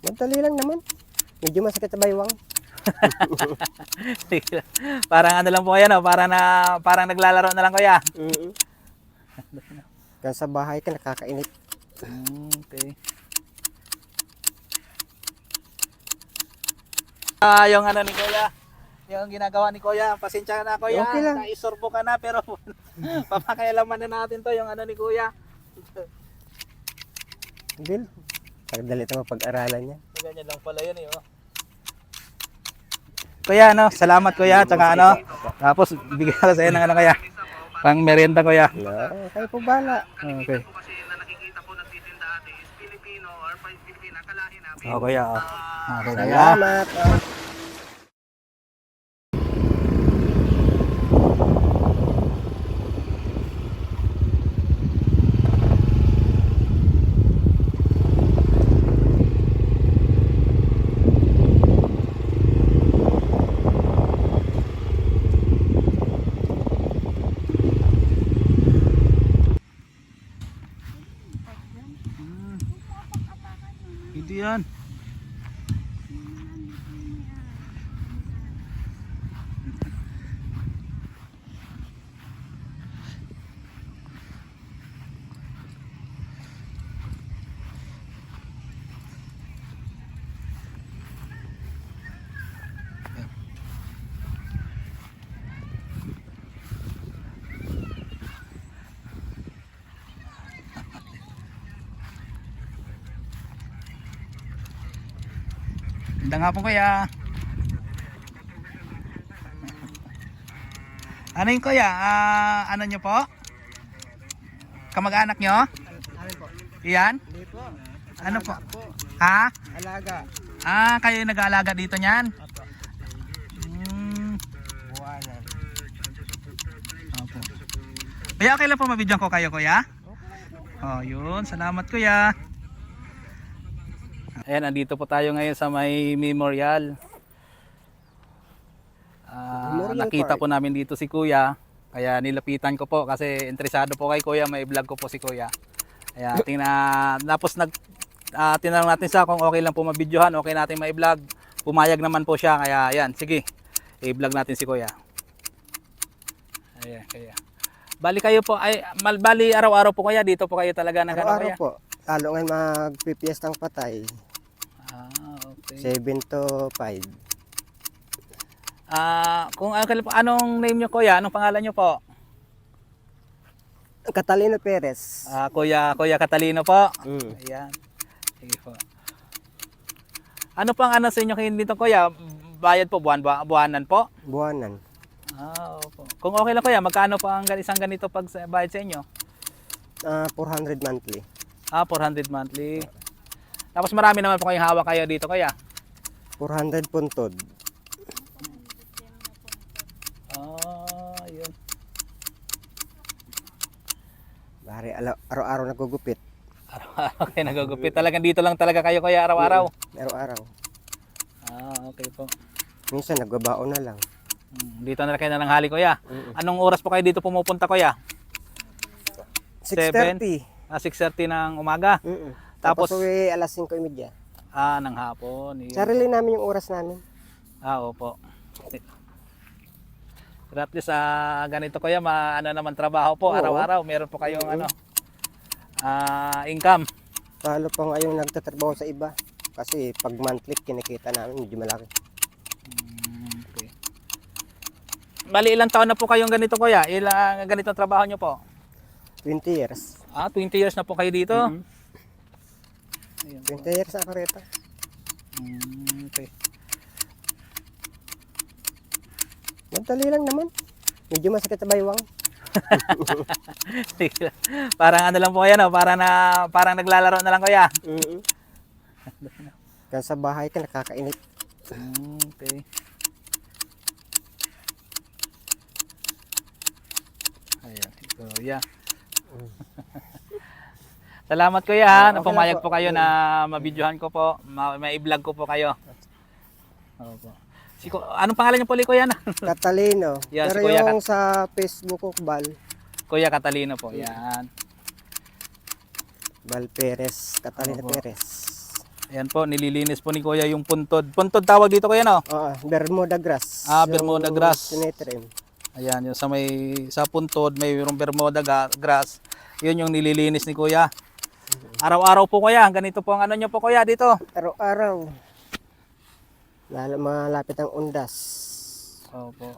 Madali lang naman. Medyo masakit sa baywang. Parang ano lang po yan, oh. Parang naglalaro na lang kuya. Kaya sa bahay ka nakakainit. Okay. Yung ano ni kuya, yung ginagawa ni kuya, pasensya na kuya, Okay lang. naisorbo ka na pero papakailaman na natin to yung ano ni kuya. Bill, pagdali ito mapag-aralan niya. Ganyan lang pala yun eh. Oh. Kuya, ano, salamat kuya, tsaka ano, tapos bigyan ko sa iyo ng ano kuya, pang merienda kuya. No, kayo po bala. Okay. Oh kuya, oh. Okay kuya. Salamat. Ito yan. Ganda nga po kuya. Ano yung kuya? Ano nyo po? Kamag-anak nyo? Iyan? Hindi po. Ano po? Ha? Alaga. Kayo yung nag-aalaga dito niyan? Buwanan. Opo. Kuya, okay lang po mabidyoan ko kayo kuya? Oh, yun. Salamat kuya. Ayan, andito po tayo ngayon sa may memorial. Nakita Park. po namin dito si kuya. Kaya nilapitan ko po kasi interesado po kay kuya. May vlog ko po si kuya. Kaya tapos tinanong natin siya kung okay lang po mabidyohan. Okay natin ma-vlog. Pumayag naman po siya. Kaya ayan, sige. I-vlog natin si kuya. Ayan, kaya. Bali kayo po, bali araw-araw po kuya. Dito po kayo talaga nag Araw-araw po. Lalo ngayon magpipiestang patay. Okay. 7 to 5. Kung anong name nyo kuya? Anong pangalan nyo po? Catalino Perez. Kuya Catalino po. Mm. Ayan. Sige po. Ano pang ano sa inyo kayo dito kuya? Bayad po buwanan po? Buwanan. Opo. Kung okay lang kuya, magkano pa ang isang ganito pag bayad sa inyo? 400 monthly. 400 monthly. Tapos marami naman po kayong hawak kayo dito kuya. 400 puntod. Yun. Bari araw-araw nagugupit. Araw-araw kayo nagugupit. Talagang dito lang talaga kayo kuya araw-araw. Araw-araw. Okay po. Minsan nagbabaon na lang. Dito na kayo nalanghali kuya. Anong oras po kayo dito pumupunta kuya? 6:30. 6:30 ng umaga. Tapos uwi alas 5:30. Ng hapon. Yun. Sarili namin yung oras namin. Opo. Pero at least ganito kuya, ano naman trabaho po, Oo. araw-araw. Meron po kayong income. Lalo pa ngayong nagtatrabaho sa iba. Kasi pag monthly kinikita namin medyo malaki. Okay. Bali ilang taon na po kayong ganito kuya? Ilang ganitong trabaho nyo po? 20 years. 20 years na po kayo dito? Ayun po. 20 years ako rito. Okay. Madali lang naman. Medyo masakit sa baywang. Parang ano lang po yan, parang naglalaro na lang kuya. Kaya sa bahay ka nakakainit. Okay. Ayan, kuya. Salamat kuya ha, Okay pumayag lang po po. kayo na mabidyohan ko po, may vlog ko po kayo. Opo. Anong pangalan niyo po ulit kuya na? Catalino. Yan, Pero si Kuya yung sa Facebook ko, Kuya Catalino po, yan. Bal Perez. Catalino Opo. Perez. Ayan po, nililinis po ni Kuya yung puntod. Puntod tawag dito Kuya, no? Oo, Bermuda grass. Ah, Bermuda grass. Sinitrim. Ayan, yung sa puntod, mayroong Bermuda grass. Yun yung nililinis ni Kuya. Araw-araw po Kuya, ganito po ang ano nyo po Kuya dito. Araw-araw. Lalo malapit ang undas. Opo.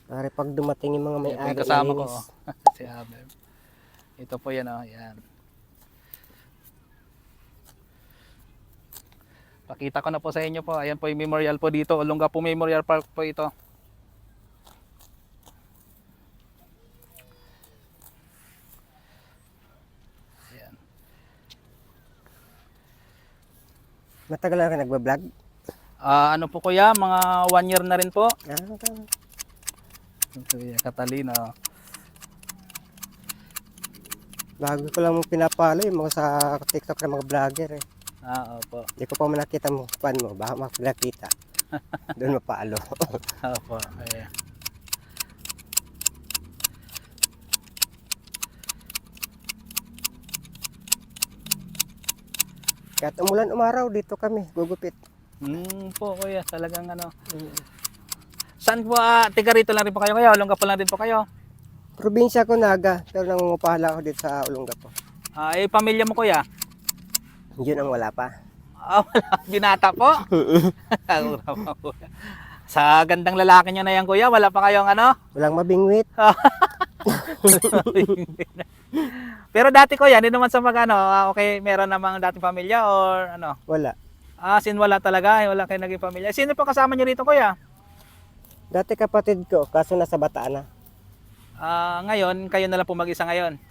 Para pag dumating yung mga Ayan po may-ari, yung kasama ko. malinis. Oh. Si Abel. Ito po yan, oh. Yan. Pakita ko na po sa inyo po. Ayan po yung memorial po dito. Olongapo Memorial Park po ito. Ayan. Matagal na ka nagbablog? Ano po Kuya, mga 1 year na rin po. Okay. Kuya Catalina. Bago ko lang pinapalo yung mga sa TikTok ng mga vlogger eh. Opo. Hindi ko pa nakita mo, fan mo, baka makakita. Doon mapalo. Opo. Ayan. Kahit umulan umaraw, dito kami, gugupit. Po Kuya, talagang ano. Saan po, tiga rito lang rin po kayo Kuya? Olongapo lang din po kayo? Probinsya ko Naga, pero nangungupahala ako dito sa Olongapo. Pamilya mo Kuya? Yun ang wala pa. Wala. Binata po? Wala pa, Kuya. Sa gandang lalaki nyo na yan Kuya, wala pa kayong ano? Walang mabingwit. Pero dati Kuya, hindi naman sa mag ano, okay, meron namang dating pamilya or ano? Wala. Wala talaga, wala kayo naging pamilya. Sino pa kasama nyo rito Kuya? Dati kapatid ko, kaso nasa Bataan na. Ngayon, kayo na lang po mag-isa ngayon.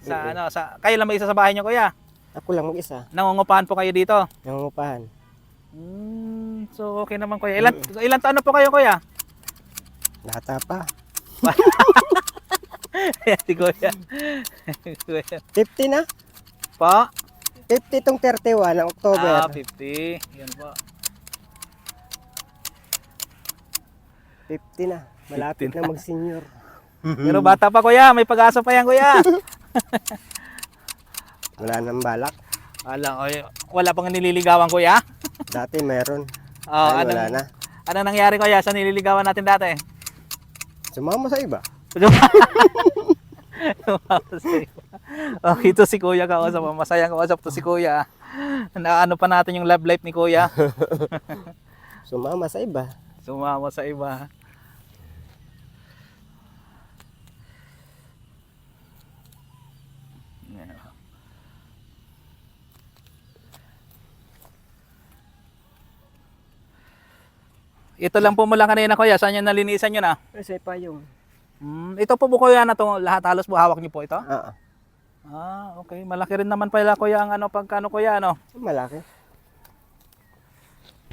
Kayo lang mag-isa sa bahay nyo Kuya? Ako lang mag-isa, Nangungupahan po kayo dito? nangungupahan. So okay naman Kuya. Ilan taon na po kayo Kuya? Bata pa. Ayan si Kuya. Kuya. 50 na? Po? 50 tong 31 ng October. 50. Yan po. 50 na. Malapit 50 na mag-senior. Pero bata pa Kuya, may pag-asa pa yan Kuya. Wala nang balak. Wala pang nililigawan Kuya. Dati meron. Oh, Ay, wala na. Ano nangyari Kuya sa nililigawan natin dati? Sumama sa iba. Ito si Kuya kausap. Masayang kausap to si Kuya. Ano pa natin yung love life ni Kuya. Sumama sa iba. Sumama sa iba. Ito lang po mula kanina Kuya. Saan yung nalinisan nyo na? Kasi pa yung. Ito po Kuya na to lahat halos po hawak niyo po ito? Okay. Malaki rin naman pala Kuya ang ano pagkano Kuya ano? Malaki.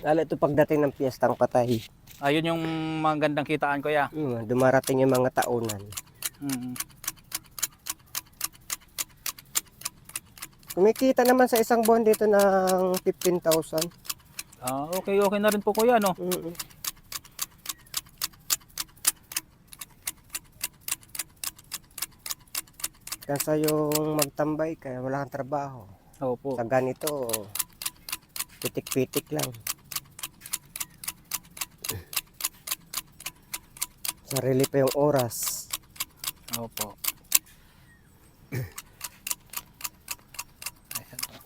Lalo ito pagdating ng piyestang patay. Ayun yung magandang kitaan Kuya. Dumarating yung mga taunan. Kumikita naman sa isang buwan dito ng 15,000. Okay na rin po Kuya no. Kansa yung magtambay kaya wala kang trabaho. Opo. Sa ganito, pitik-pitik lang. Sarili pa yung oras. Opo. Ayan po.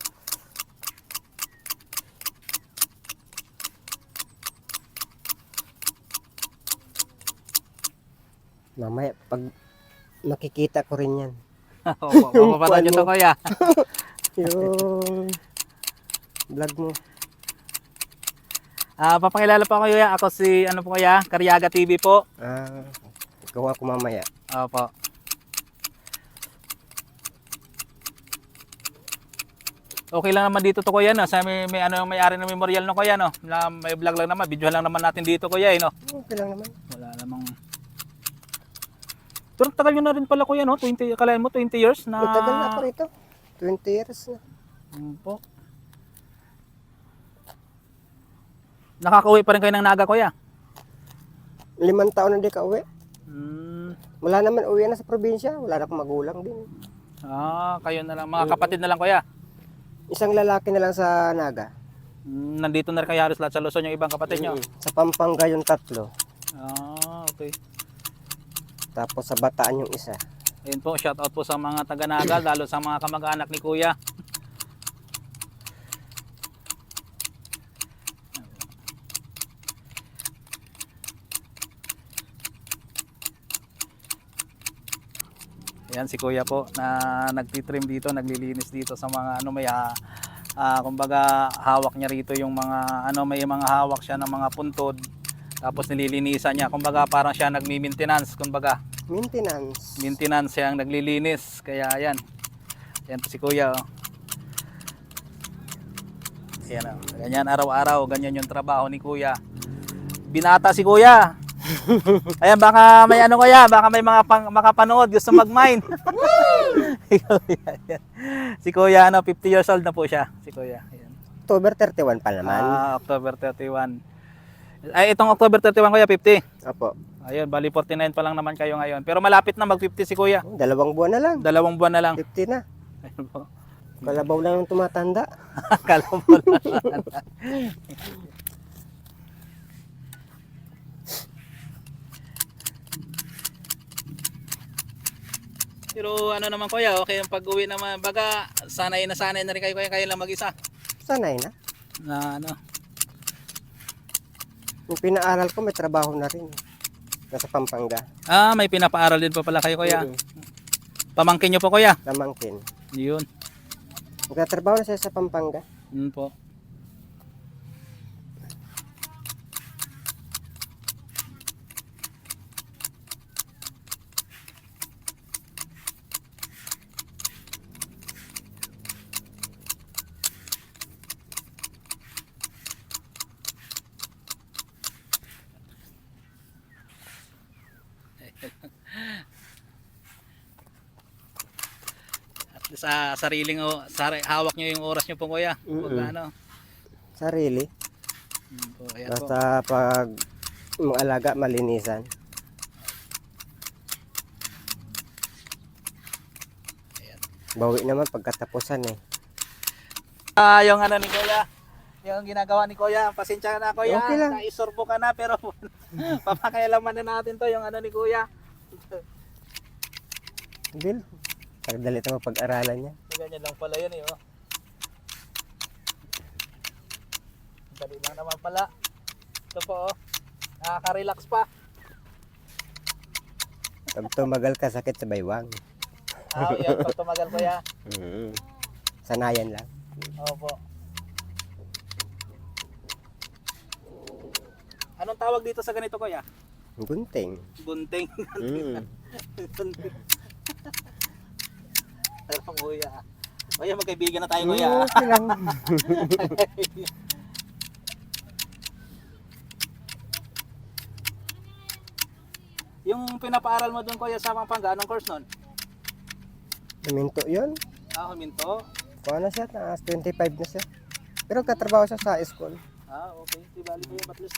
Mamaya, pag makikita ko rin yan. Opo, papanood nyo to Kuya. Yung vlog mo. Papakilala po Kuya. Ako si ano po Kuya, Karyaga TV po. Ikaw ako mamaya. Opo. Okay lang naman dito to Kuya no. Sa may ano yung may-ari ng memorial no Kuya no. Na may vlog lang naman, video lang naman natin dito Kuya no. Okay lang naman. Wala namang. Pero tagal nyo na rin pala Kuya no. 20 kalahin mo 20 years na. Tagal na ako rito. 20 years na. Po. Nakakauwi pa rin kayo ng Naga Kuya? 5 taon na di ka uwi. Wala naman uwi na sa probinsya. Wala na akong magulang din. Kayo na lang. Mga kapatid na lang Kuya? Isang lalaki na lang sa Naga. Nandito na rin kayo halos lahat sa Luzon yung ibang kapatid nyo? Sa Pampanga yung 3. Okay. Tapos sa Bataan yung isa. Ayun po, shout out po sa mga taga-Naga, lalo sa mga kamag-anak ni Kuya. Ayan si Kuya po na nagtitrim dito, naglilinis dito sa mga ano may kumbaga hawak niya rito yung mga ano may mga hawak siya ng mga puntod. Tapos nililinisan niya, kumbaga parang siya nagmi-maintenance, kumbaga Maintenance. siya ang naglilinis. Kaya ayan. Ayan po si Kuya. Oh. Ayan, oh. Ganyan araw-araw, ganyan yung trabaho ni Kuya. Binata si Kuya. Ayan, baka may ano Kuya, baka may mga makapanood gusto mag-mine. Si Kuya ano, 50 years old na po siya, si Kuya. Ayan. October 31 pa naman. October 31. Ay, itong October 31 Kuya, 50. Opo. Ayun, bali 49 pa lang naman kayo ngayon. Pero malapit na mag-50 si Kuya. 2 buwan na lang. 2 buwan na lang. 50 na. Ayun po. Kalabaw lang yung tumatanda. Akala mo na. Pero ano naman Kuya, okay yung pag-uwi naman. Baga, sanay na rin kayo Kuya, kayo lang mag-isa. Sanay na. Na ano. Yung pinaaral ko may trabaho na rin. Nasa Pampanga. May pinapaaral din pa pala kayo Kuya. Mm. Pamangkin nyo po Kuya. Namangkin. Yun. Nagtatrabaho na siya sa Pampanga. Yun po. Sa sariling hawak nyo yung oras nyo po Kuya. Pag ano. Sarili. Po, ayan po. Basta pag mag-alaga, malinisan. Ayan. Bawi naman pagkatapusan eh. Yung ano ni Kuya, yung ginagawa ni Kuya, pasensya na Kuya, Okay lang. naisorbo ka na pero papakailaman na natin to yung ano ni Kuya. Bill, pagdalit ang pag-aralan niya. Ganyan lang pala yun eh. Oh. Dali lang naman pala. Ito po oh, nakaka-relax pa. Pag tumagal ka, sakit sa baywang. Yan, pag tumagal Kuya. Sanayan lang. Opo. Anong tawag dito sa ganito Kuya? Gunting. Bunting. Bunting. Pero Kuya. Kuya, magkaibigan na tayo Kuya. Okay lang. Yung pinapaaral mo doon Kuya sa Pampanga, anong course nun? Huminto yun. Huminto. Kuha na siya, 25 na siya. Pero katrabaho siya sa school. Okay. Di bali Kuya, at least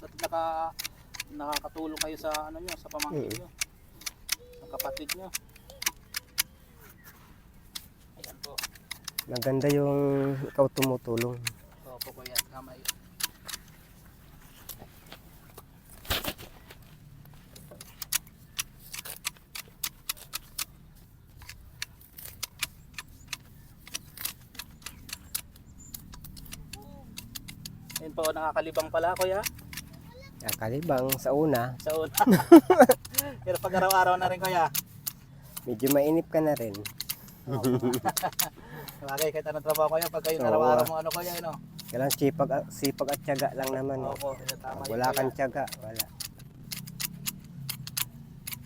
nakakatulong kayo sa ano nyo, sa pamangkin nyo. Sa kapatid nyo. Ayan po. Maganda yung ikaw tumutulong. Opo Kuya, tama yun. Ayun po, nakakalibang pala Kuya. Kalibang sa una, Sa una. Pero pag araw-araw na rin Kuya. medyo mainip ka na rin. Bagay, kahit anong trabaho Kuya, pag kayo Oo. araw-araw mo ano Kuya, ano? Kailang sipag at tiyaga lang naman. Eh. Opo, tama yun, Wala Kuya. kang tiyaga, wala.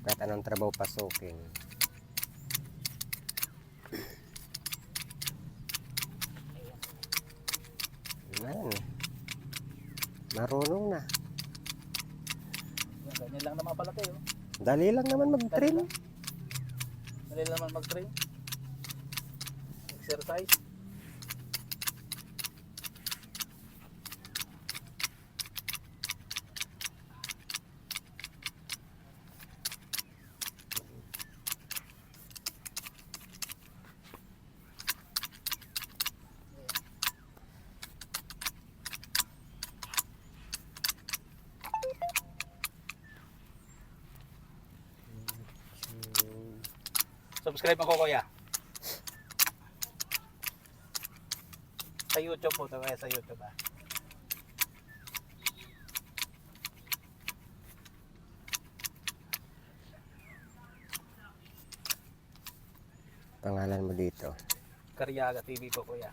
Kahit anong trabaho pasukin. Yan. Marunong na. Ganyan lang naman pala kayo. Dali lang naman mag-train. Dali lang naman mag-train. Exercise. Subscribe ako kuya. Sa YouTube po, kaya sa YouTube ah. Pangalan mo dito. Karyaga TV po kuya.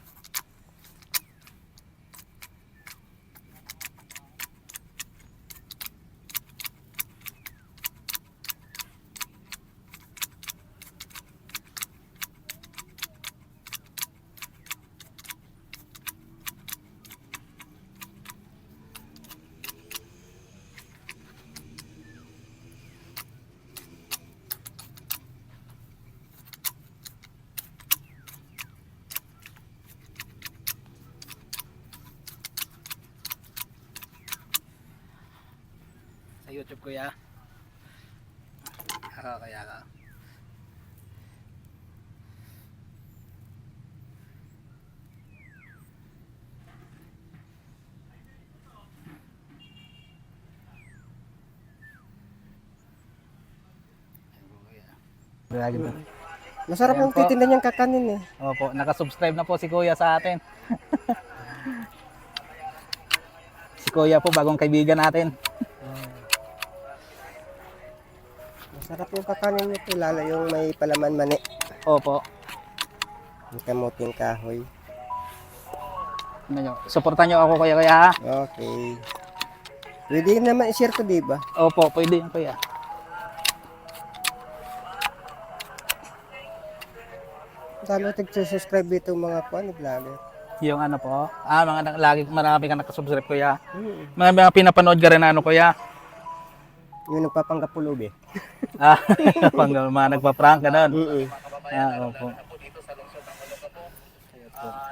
Sa YouTube kuya. Kaya ka. Masarap Ayan yung po. titinda niyang kakanin eh. Opo, nakasubscribe na po si Kuya sa atin. Si Kuya po, bagong kaibigan natin. Masarap yung kakanin nito, lalo yung may palaman mani. Opo. Yung kamuting kahoy. Ano nyo, supportan nyo ako kuya ha? Okay. Pwede naman i-share to, di ba? Opo, pwede yan kuya. Dami nag-subscribe dito mga vlogger. Yung ano po, lagi marami ka nakasubscribe kuya. Mga pinapanood ka rin na ano kuya. Yung nagpapanggapulog eh. Ah, mga nagpa-prank ka doon. Opo.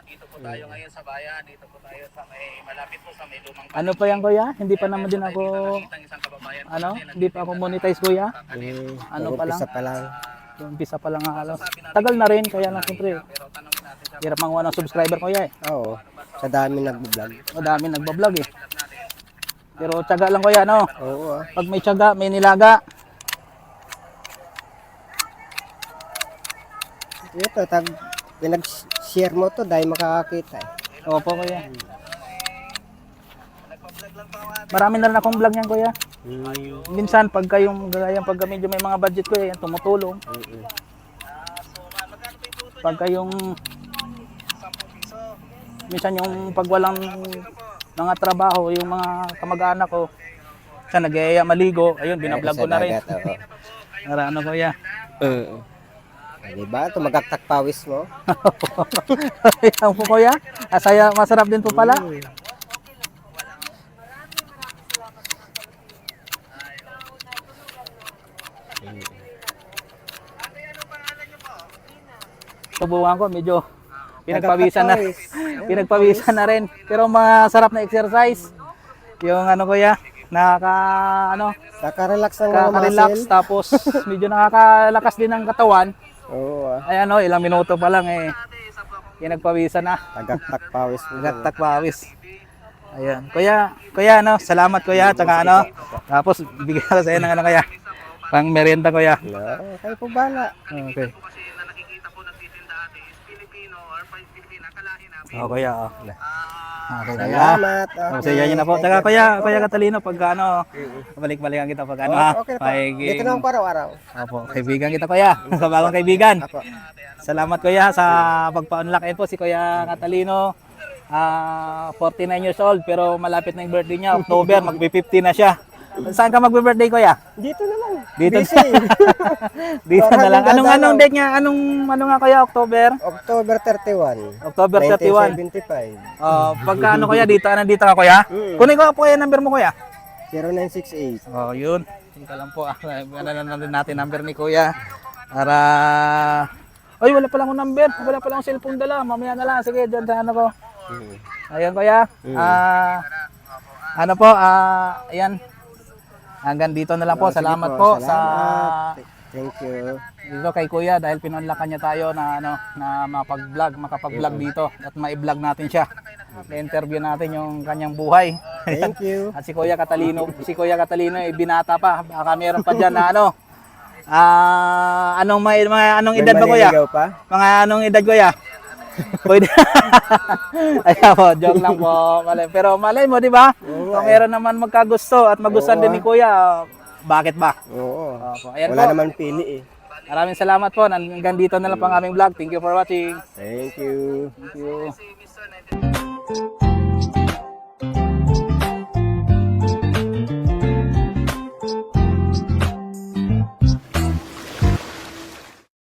Dito po tayo ngayon sa bayan, dito po tayo sa may malapit po sa may lumang. Ano pa yan kuya? Hindi pa naman din ako hindi pa ako monetize kuya. Ano pa lang? Umpisa pa lang. Umpisa pa lang halos. Tagal na rin kaya lang siyempre. Hirap manguha ng subscriber kuya eh. Oo. Sa dami nag-vlog. Madami nagba-vlog eh. Pero tiyaga lang kuya no. Oo ah. Pag may tiyaga, may nilaga. Ito, pinag-share mo to dahil makakakita eh. Opo kuya. Marami na rin akong vlog niyan kuya. Minsan pagka medyo may mga budget ko yan, tumutulong. Pagka minsan yung pag walang mga trabaho, yung mga kamag-anak ko, siya nag-iaya maligo, ayun, binablog ko na rin. Para ano kuya. Diba? Ito magaktak pawis mo. Ayan po kuya. Asaya, masarap din po pala. Subukan ko, medyo pinagpawisan na rin. Pero masarap na exercise. Yung ano kuya, Kaka-relax ang mga kaka-relax muscle. tapos medyo nakakalakas din ng katawan. Oo ah. Ay ilang minuto pa lang eh. Pinagpawisan na. Tagaktak pawis mo. Nagtak pawis. Ayan. Kuya salamat kuya. Tsaka tapos bigyan ko sa iyo ng kuya. Pang merienda kuya. No, kayo po bala. Okay. Oh, kuya. Okay, kuya. Salamat. Sa inyo na po. Tsaka kuya Catalino pag balik-balikan kita pag Okay pa. Dito na ako araw-araw. Opo, kaibigan kita kuya. Sa bagong kaibigan. Apo. Salamat kuya sa pagpa-unlock. Ayun po si Kuya Catalino. 49 years old pero malapit na yung birthday niya. October, magbe-50 na siya. Saan ka magbe-birthday kuya? Dito na lang. Dito Busy. Dito na lang. Anong date niya? Ano nga kuya? October? October 31. October 31. 1975. Pagka ano kuya dito, nandito ka kuya? Kunin ko po yung number mo kuya. 0968. Oh, yun. Tingka lang po. Ano natin number ni kuya. Para ay, wala pa lang akong number. Wala pa lang akong cellphone dala. Mamaya na lang. Sige, dyan sa ano ko. Ayun kuya. Ayan. Hanggang dito na lang po. Salamat po sa Thank you. dito kay kuya dahil pinunlakan niya tayo na makapag-vlog dito at ma-vlog natin siya. I-interview natin yung kanyang buhay. Thank you. At si Kuya Catalino ay binata pa. Baka meron pa diyan na Anong May edad ba kuya? maniligaw pa? Mga anong edad kuya? Pwede. Ayan po, joke lang po. Malay. Pero malay mo, di ba? Oo, Kung meron naman magkagusto at magustuhan Oo, din ni kuya, bakit ba? Oo. Opo. Ayan Wala po. naman pili eh. Maraming salamat po. Hanggang dito na lang po ang aming vlog. Thank you for watching. Thank you. Thank you.